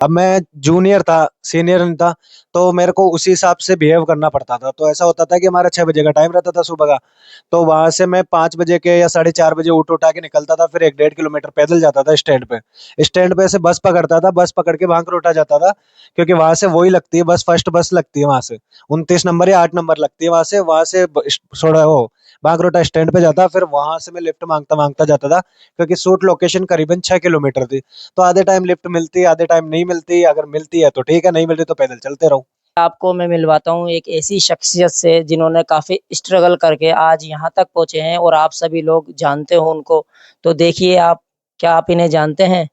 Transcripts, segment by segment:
अब मैं जूनियर था, सीनियर नहीं था, तो मेरे को उसी हिसाब से बिहेव करना पड़ता था। तो ऐसा होता था कि हमारा 6 बजे का टाइम रहता था सुबह का, तो वहां से मैं 5 बजे के या 4:30 बजे उठ उठा के निकलता था, फिर 1-1.5 किलोमीटर पैदल जाता था स्टैंड पे। स्टैंड पे से बस पकड़ता था, बस पकड़ के भांगरोटा जाता था, क्योंकि वहां से वही लगती है बस, फर्स्ट बस लगती है वहां से, 29 नंबर या 8 नंबर लगती है वहां से थोड़ा वो भांगरोटा स्टैंड पे जाता, फिर वहां से मैं लिफ्ट मांगता मांगता जाता था, क्योंकि शूट लोकेशन करीबन 6 किलोमीटर थी। तो आधे टाइम लिफ्ट मिलती, आधे टाइम नहीं मिलती, अगर मिलती है तो ठीक है, नहीं मिलती तो पैदल चलते रहो। आपको मैं मिलवाता हूँ एक ऐसी शख्सियत से जिन्होंने काफी स्ट्रगल करके आज यहाँ तक पहुंचे हैं और आप सभी लोग जानते हो उनको। तो देखिए आप, क्या आप इन्हें जानते हैं?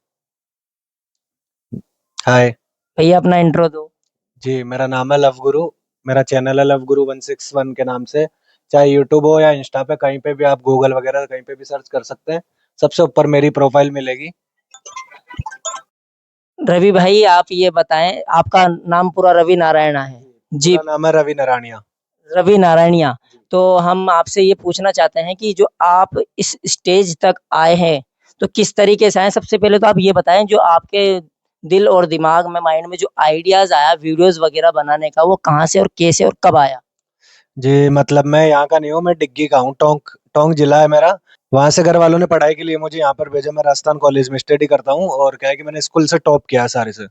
हाय। भैया अपना इंट्रो दो। जी, मेरा नाम है लव गुरु। मेरा चैनल है लव गुरु 161 के नाम से। चाहे यूट्यूब हो या इंस्टा पे, कहीं पे भी आप गूगल वगैरह कहीं पे भी सर्च कर सकते हैं, सबसे ऊपर मेरी प्रोफाइल मिलेगी। रवि भाई आप ये बताएं, आपका नाम पूरा रवि नारायण है? जी, जी, पूरा नाम है रवि नारायणिया। रवि नारायणिया। जी। तो हम आपसे ये पूछना चाहते हैं कि जो आप इस स्टेज तक आए हैं तो किस तरीके से आए? सबसे पहले तो आप ये बताएं, जो आपके दिल और दिमाग में, माइंड में जो आइडियाज आया वीडियोस वगैरह बनाने का, वो कहाँ से और कैसे और कब आया? जी, मतलब मैं यहाँ का नहीं हूँ, मैं डिग्गी का हूँ, टोंक टोंक जिला है मेरा। वहां से घर वालों ने पढ़ाई के लिए मुझे यहाँ पर भेजा। मैं राजस्थान कॉलेज में स्टडी करता हूँ, और क्या है कि मैंने स्कूल से टॉप किया है सारे से,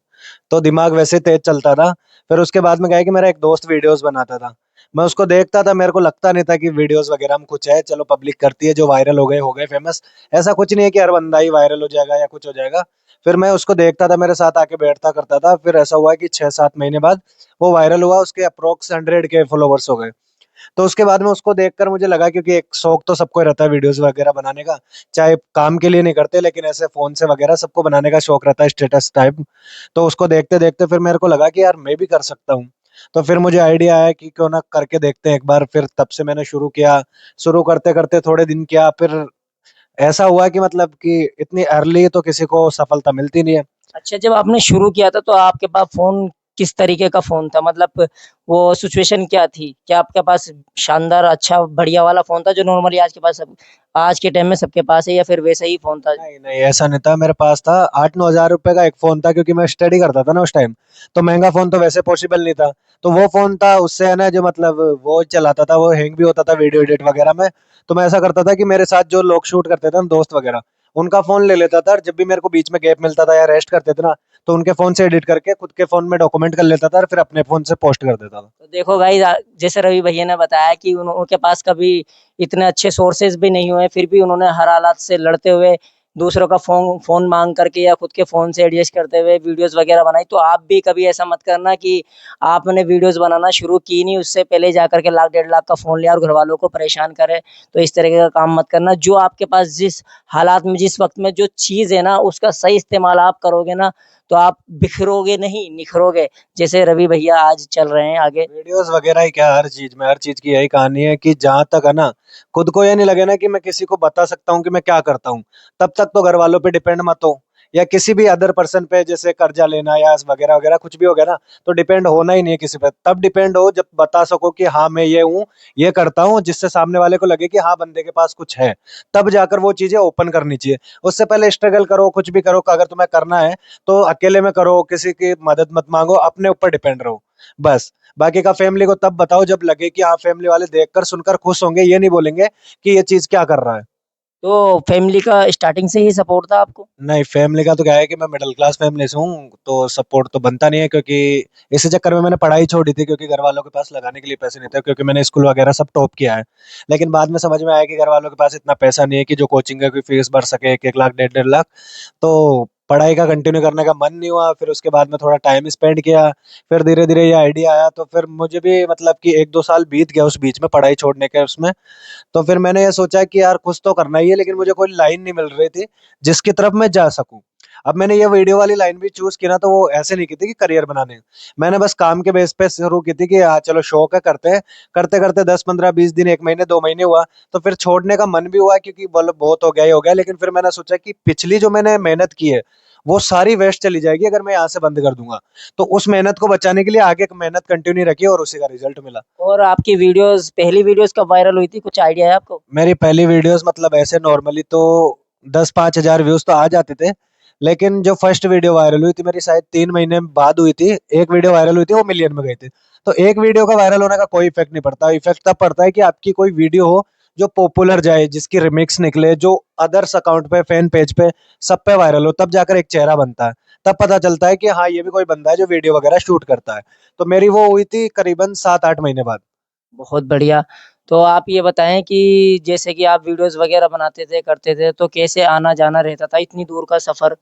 तो दिमाग वैसे तेज चलता था। फिर उसके बाद में क्या है कि मेरा एक दोस्त वीडियोस बनाता था, मैं उसको देखता था, मेरे को लगता नहीं था कि वीडियोस वगैरह में कुछ है, चलो पब्लिक करती है, जो वायरल हो गए फेमस। ऐसा कुछ नहीं है कि हर बंदा ही वायरल हो जाएगा या कुछ हो जाएगा। फिर मैं उसको देखता था, मेरे साथ आके बैठता करता था, फिर ऐसा हुआ कि 6-7 महीने बाद वो वायरल हुआ, उसके अप्रोक्स 100 के फॉलोवर्स हो गए। तो उसके बाद में उसको देखकर मुझे लगा, क्योंकि एक शौक तो सबको रहता है वीडियोस वगैरह बनाने का, चाहे काम के लिए नहीं करते, लेकिन ऐसे फोन से वगैरह सबको बनाने का शौक रहता है, स्टेटस टाइप। तो उसको देखते देखते फिर मेरे को लगा कि यार मैं भी कर सकता हूँ। तो फिर मुझे आइडिया आया कि क्यों ना करके देखते हैं एक बार, फिर तब से मैंने शुरू किया। शुरू करते करते थोड़े दिन किया, फिर ऐसा हुआ कि मतलब कि इतनी अर्ली तो किसी को सफलता मिलती नहीं है। अच्छा, जब आपने शुरू किया था तो आपके पास फोन किस तरीके का फोन था? मतलब वो सिचुएशन क्या थी? क्या आपके पास शानदार अच्छा बढ़िया वाला फोन था जो नॉर्मली आज के पास सब, आज के टाइम में सबके पास है, या फिर वैसा ही फोन था? नहीं नहीं, ऐसा नहीं था। मेरे पास था 8-9 हज़ार रुपए का एक फोन था, क्योंकि मैं स्टडी करता था ना उस टाइम, तो महंगा फोन तो वैसे पॉसिबल नहीं था। तो वो फोन था, उससे है ना, जो मतलब वो चलाता था, वो हैंग भी होता था वीडियो एडिट वगैरह में। तो मैं ऐसा करता था कि मेरे साथ जो लोग शूट करते थे ना, दोस्त वगैरह, उनका फोन ले लेता था, और जब भी मेरे को बीच में गैप मिलता था या रेस्ट करते थे ना, तो उनके फोन से एडिट करके खुद के फोन में डॉक्यूमेंट कर लेता था, और फिर अपने फोन से पोस्ट कर देता था। तो देखो भाई, जैसे रवि भैया ने बताया कि उनके पास कभी इतने अच्छे सोर्सेज भी नहीं हुए, फिर भी उन्होंने हर हालात से लड़ते हुए दूसरों का फोन फोन मांग करके या खुद के फोन से एडजस्ट करते हुए वीडियोस वगैरह बनाई। तो आप भी कभी ऐसा मत करना कि आपने वीडियोस बनाना शुरू की नहीं, उससे पहले जाकर के 1,00,000 1,50,000 का फोन लिया और घर वालों को परेशान करे। तो इस तरीके का काम मत करना। जो आपके पास जिस हालात में, जिस वक्त में जो चीज है ना, उसका सही इस्तेमाल आप करोगे ना, तो आप बिखरोगे नहीं, निखरोगे, जैसे रवि भैया आज चल रहे हैं आगे। वीडियोस वगैरह ही क्या, हर चीज में, हर चीज की यही कहानी है कि जहां तक है ना, खुद को ये नहीं लगे ना कि मैं किसी को बता सकता हूँ कि मैं क्या करता हूँ, तब तक तो घर वालों पे डिपेंड मत हो, या किसी भी अदर पर्सन पे, जैसे कर्जा लेना या वगैरह वगैरह कुछ भी हो गया ना, तो डिपेंड होना ही नहीं है किसी पे। तब डिपेंड हो जब बता सको कि हाँ मैं ये हूँ, ये करता हूँ, जिससे सामने वाले को लगे कि हाँ बंदे के पास कुछ है। तब जाकर वो चीजें ओपन करनी चाहिए। उससे पहले स्ट्रगल करो, कुछ भी करो, अगर तुम्हें करना है तो अकेले में करो, किसी की मदद मत मांगो, अपने ऊपर डिपेंड रहो, बस। बाकी का फैमिली को तब बताओ जब लगे कि हाँ फैमिली वाले देखकर सुनकर खुश होंगे, ये नहीं बोलेंगे कि ये चीज क्या कर रहा है। तो फैमिली का स्टार्टिंग से ही सपोर्ट था आपको? नहीं, फैमिली का तो क्या है कि मैं मिडिल क्लास फैमिली से हूँ, तो सपोर्ट तो बनता नहीं है, क्योंकि इसी चक्कर में मैंने पढ़ाई छोड़ी थी, क्योंकि घर वालों के पास लगाने के लिए पैसे नहीं थे, क्योंकि मैंने स्कूल वगैरह सब टॉप किया है। लेकिन बाद में समझ में आया कि घर वालों के पास इतना पैसा नहीं है कि जो कोचिंग का कोई फीस भर सके, 1-1 लाख 1.5-1.5 लाख। तो पढ़ाई का कंटिन्यू करने का मन नहीं हुआ। फिर उसके बाद में थोड़ा टाइम स्पेंड किया, फिर धीरे धीरे ये आइडिया आया, तो फिर मुझे भी मतलब कि 1-2 साल बीत गया उस बीच में पढ़ाई छोड़ने के उसमें। तो फिर मैंने ये सोचा कि यार कुछ तो करना ही है, लेकिन मुझे कोई लाइन नहीं मिल रही थी जिसकी तरफ मैं जा सकूं। अब मैंने ये वीडियो वाली लाइन भी चूज की ना, तो वो ऐसे नहीं की थी कि करियर बनाने, मैंने बस काम के बेस पे शुरू की थी कि हाँ चलो शौक है, करते हैं। करते करते 10-15-20 दिन, 1 महीने 2 महीने हुआ, तो फिर छोड़ने का मन भी हुआ, क्योंकि बोलो बहुत हो गया ही हो गया। लेकिन फिर मैंने सोचा कि पिछली जो मैंने मेहनत की है, वो सारी वेस्ट चली जाएगी अगर मैं यहाँ से बंद कर दूंगा। तो उस मेहनत को बचाने के लिए आगे मेहनत कंटिन्यू रखी, और उसी का रिजल्ट मिला। और आपकी वीडियोस, पहली वीडियोस कब वायरल हुई थी, कुछ आइडिया है आपको? मेरी पहली वीडियोस मतलब ऐसे नॉर्मली तो 10-5 हज़ार व्यूज तो आ जाते थे, लेकिन जो फर्स्ट वीडियो वायरल हुई थी मेरी, शायद 3 महीने बाद हुई थी, एक वीडियो वायरल हुई थी, वो मिलियन में गई थी। तो एक वीडियो का वायरल होने का कोई इफेक्ट नहीं पड़ता, इफेक्ट तब पड़ता है कि आपकी कोई वीडियो हो जो पॉपुलर जाए, जिसकी रिमिक्स निकले, जो अदर्स अकाउंट पे, फैन पेज पे, सब पे वायरल हो, तब जाकर एक चेहरा बनता है। तब पता चलता है कि हाँ ये भी कोई बंदा है जो वीडियो वगैरह शूट करता है। तो मेरी वो हुई थी करीबन 7-8 महीने बाद। बहुत बढ़िया। तो आप ये बताएँ कि जैसे कि आप वीडियोज़ वग़ैरह बनाते थे, करते थे, तो कैसे आना-जाना रहता था इतनी दूर का सफ़र?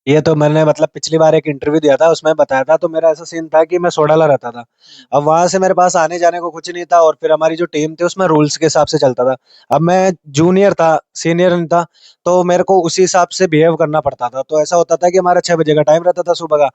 ये तो मैंने मतलब पिछली बार एक इंटरव्यू दिया था, उसमें बताया था। तो मेरा ऐसा सीन था कि मैं सोडाला रहता था। अब वहां से मेरे पास आने जाने को कुछ नहीं था, और फिर हमारी जो टीम थी उसमें रूल्स के हिसाब से चलता था। अब मैं जूनियर था, सीनियर नहीं था, तो मेरे को उसी हिसाब से बिहेव करना पड़ता था। तो ऐसा होता था कि हमारा 6 बजे का टाइम रहता था सुबह का।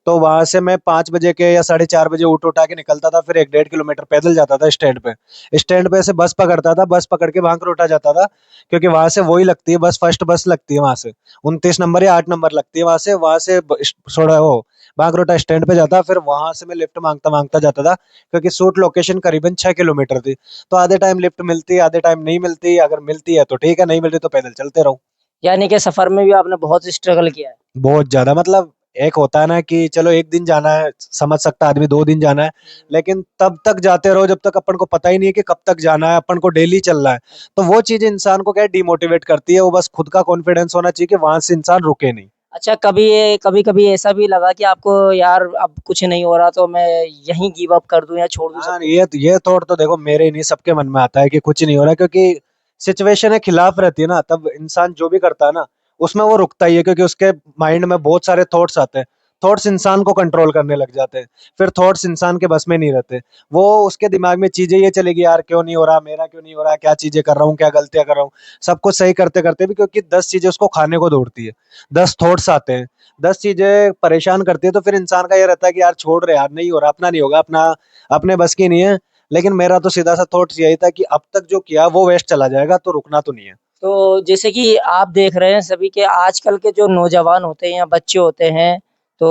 तो वहां से मैं 5 बजे के या 4:30 बजे उठ उठा के निकलता था, फिर 1-1.5 किलोमीटर पैदल जाता था स्टैंड पे। स्टैंड पे से बस पकड़ता था, बस पकड़ के भांकरोटा जाता था, क्योंकि वहां से वही लगती है बस, फर्स्ट बस लगती है वहां से, 29 नंबर या 8 नंबर लगती है। वहां से थोड़ा वो बागरोटा स्टैंड पे जाता, फिर वहां से मैं लिफ्ट मांगता मांगता जाता था, क्योंकि शूट लोकेशन करीबन 6 किलोमीटर थी। तो आधे टाइम लिफ्ट मिलती, आधे टाइम नहीं मिलती। अगर मिलती है तो ठीक है, नहीं मिलती तो पैदल चलते रहो। यानी कि सफ़र में भी आपने बहुत स्ट्रगल किया है। बहुत ज्यादा, मतलब एक होता है ना कि चलो एक दिन जाना है, समझ सकता आदमी 2 दिन जाना है, लेकिन तब तक जाते रहो जब तक अपन को पता ही नहीं है कि कब तक जाना है, अपन को डेली चलना है। तो वो चीज इंसान को क्या है, डिमोटिवेट करती है। वो बस खुद का कॉन्फिडेंस होना चाहिए कि वहां से इंसान रुके नहीं। अच्छा, कभी-कभी ऐसा भी लगा कि आपको यार अब कुछ नहीं हो रहा तो मैं यहीं गिव अप कर दूँ या छोड़ दूँ सब हाँ, कुछ? ये थॉट तो देखो मेरे ही नहीं, सबके मन में आता है कि कुछ नहीं हो रहा, क्योंकि सिचुएशन है खिलाफ रहती है ना, तब इंसान जो भी करता है ना उसमें वो रुकता ही है, क्योंकि उसके माइंड में बहुत सारे थॉट्स आते हैं। थॉट्स इंसान को कंट्रोल करने लग जाते हैं, फिर थॉट्स इंसान के बस में नहीं रहते। वो उसके दिमाग में चीजें ये चलेगी, यार क्यों नहीं हो रहा, मेरा क्यों नहीं हो रहा, क्या चीजें कर रहा हूँ, क्या गलतियां कर रहा हूँ। सब कुछ सही करते करते भी, क्योंकि 10 चीजें उसको खाने को दौड़ती है, 10 थॉट्स आते हैं, 10 चीजें परेशान करती है। तो फिर इंसान का ये रहता है कि यार छोड़ रहे, यार नहीं हो रहा, अपना नहीं होगा, अपना अपने बस की नहीं है। लेकिन मेरा तो सीधा सा थॉट यही था कि अब तक जो किया वो वेस्ट चला जाएगा, तो रुकना तो नहीं है। तो जैसे कि आप देख रहे हैं सभी के आजकल के जो नौजवान होते हैं या बच्चे होते हैं, तो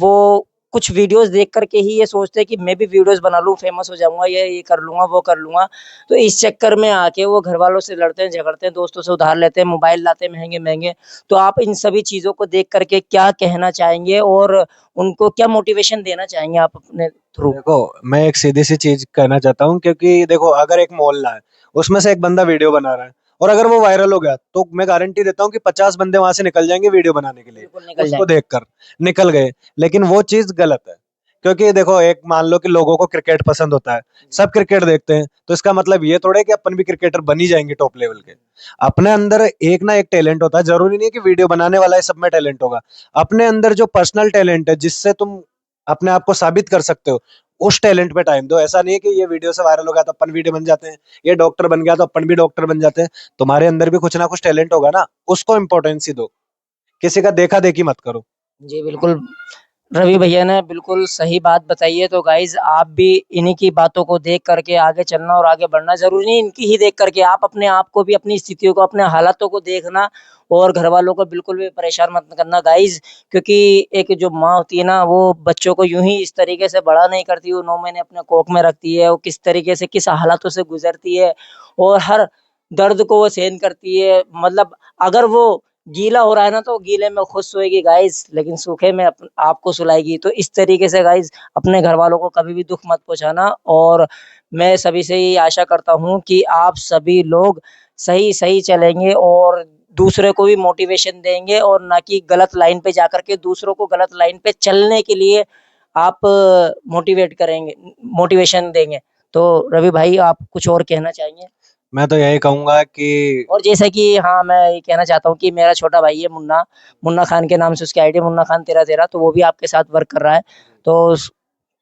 वो कुछ वीडियोज़ देख कर के ही ये सोचते हैं कि मैं भी वीडियोज़ बना लूँ, फेमस हो जाऊँगा, ये कर लूँगा, वो कर लूँगा। तो इस चक्कर में आके वो घरवालों से लड़ते हैं, झगड़ते हैं, दोस्तों से उधार लेते हैं, मोबाइल लाते हैं महँगे-महँगे। तो आप इन सभी चीज़ों को देख कर के क्या कहना चाहेंगे और उनको क्या मोटिवेशन देना चाहेंगे आप अपने थ्रू? देखो, मैं एक सीधी सी चीज कहना चाहता हूँ, क्योंकि देखो अगर एक मोहल्ला है, उसमें से एक बंदा वीडियो बना रहा है, और अगर वो वायरल हो गया, तो मैं गारंटी देता हूँ कि 50 बंदे वहां से निकल जाएंगे वीडियो बनाने के लिए, बिल्कुल निकल उसको जाएँगे। देखकर निकल गए। लेकिन वो चीज गलत है, क्योंकि देखो एक मान लो कि लोगों को क्रिकेट पसंद होता है, सब क्रिकेट देखते हैं, तो इसका मतलब ये थोड़े कि अपन भी क्रिकेटर बन ही जाएंगे टॉप लेवल के। अपने अंदर एक ना एक टैलेंट होता है, जरूरी नहीं है कि वीडियो बनाने वाला है सब में टैलेंट होगा। अपने अंदर जो पर्सनल टैलेंट है, जिससे तुम अपने आप को साबित कर सकते हो, उस टैलेंट पे टाइम दो। ऐसा नहीं है कि ये वीडियो से वायरल हो गया तो अपन वीडियो बन जाते हैं, ये डॉक्टर बन गया तो अपन भी डॉक्टर बन जाते हैं। तुम्हारे अंदर भी कुछ ना कुछ टैलेंट होगा ना, उसको इम्पोर्टेंस ही दो, किसी का देखा देखी मत करो। जी, बिल्कुल। रवि भैया ने बिल्कुल सही बात बताई है, तो गाइज़ आप भी इन्हीं की बातों को देख कर के आगे चलना और आगे बढ़ना ज़रूरी नहीं इनकी ही देख कर के आप अपने आप को भी, अपनी स्थितियों को, अपने हालातों को देखना और घरवालों को बिल्कुल भी परेशान मत करना गाइज़, क्योंकि एक जो माँ होती है ना, वो बच्चों को यूँ ही इस तरीके से बड़ा नहीं करती, वो 9 महीने अपने कोख में रखती है, वो किस तरीके से, किस हालातों से गुज़रती है और हर दर्द को वो सहन करती है। मतलब अगर वो गीला हो रहा है ना, तो गीले में खुद सोएगी गाइज़, लेकिन सूखे में आपको सुलाएगी। तो इस तरीके से गाइज़ अपने घरवालों को कभी भी दुःख मत पहुँचाना और मैं सभी से यही आशा करता हूँ कि आप सभी लोग सही-सही चलेंगे और दूसरे को भी मोटिवेशन देंगे और ना कि गलत लाइन पे जाकर के दूसरों को गलत लाइन पे चलने के लिए आप मोटिवेट करेंगे, मोटिवेशन देंगे। तो रवि भाई आप कुछ और कहना चाहेंगे? मैं तो यही कहूंगा कि और जैसे कि हाँ, मैं ये कहना चाहता हूँ कि मेरा छोटा भाई है मुन्ना, मुन्ना खान के नाम से उसकी आईडी है मुन्ना खान 1313 तो वो भी आपके साथ वर्क कर रहा है। तो उस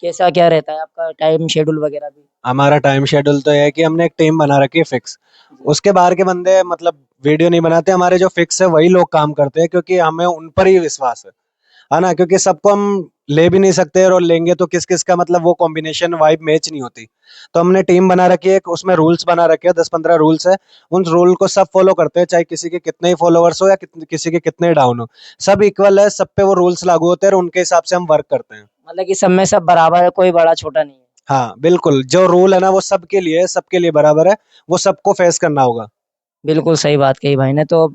कैसा क्या रहता है आपका टाइम शेड्यूल वगैरह भी? हमारा टाइम शेड्यूल तो यह है कि हमने एक टीम बना रखी है फिक्स। जी। उसके बाहर के बंदे मतलब वीडियो नहीं बनाते, हमारे जो फिक्स है वही लोग काम करते हैं, क्योंकि हमें उन पर ही विश्वास है ना, क्योंकि सबको हम ले भी नहीं सकते, और लेंगे तो किस किस का मतलब वो कॉम्बिनेशन वाइब मैच नहीं होती। तो हमने टीम बना रखी है, उसमें रूल्स बना रखे हैं, 10-15 रूल्स है। उन रूल को सब फॉलो करते हैं, चाहे किसी के कितने ही फॉलोअर्स हो या किसी के कितने डाउन हो, सब इक्वल है, सब पे वो रूल्स लागू होते हैं, और उनके हिसाब से हम वर्क करते हैं। मतलब कि सब में सब बराबर है, कोई बड़ा-छोटा नहीं है। हाँ बिल्कुल, जो रूल है ना वो सबके लिए है, सबके लिए बराबर है, वो सबको फेस करना होगा। बिल्कुल सही बात कही भाई ने। तो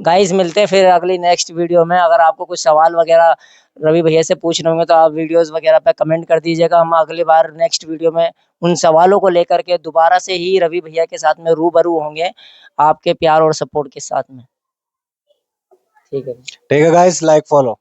गाइस मिलते हैं फिर अगली नेक्स्ट वीडियो में। अगर आपको कुछ सवाल वगैरह रवि भैया से पूछने होंगे तो आप वीडियोस वगैरह पे कमेंट कर दीजिएगा। हम अगली बार नेक्स्ट वीडियो में उन सवालों को लेकर के दोबारा से ही रवि भैया के साथ में रूबरू होंगे, आपके प्यार और सपोर्ट के साथ में। ठीक है। ठीक है गाइस, लाइक फॉलो।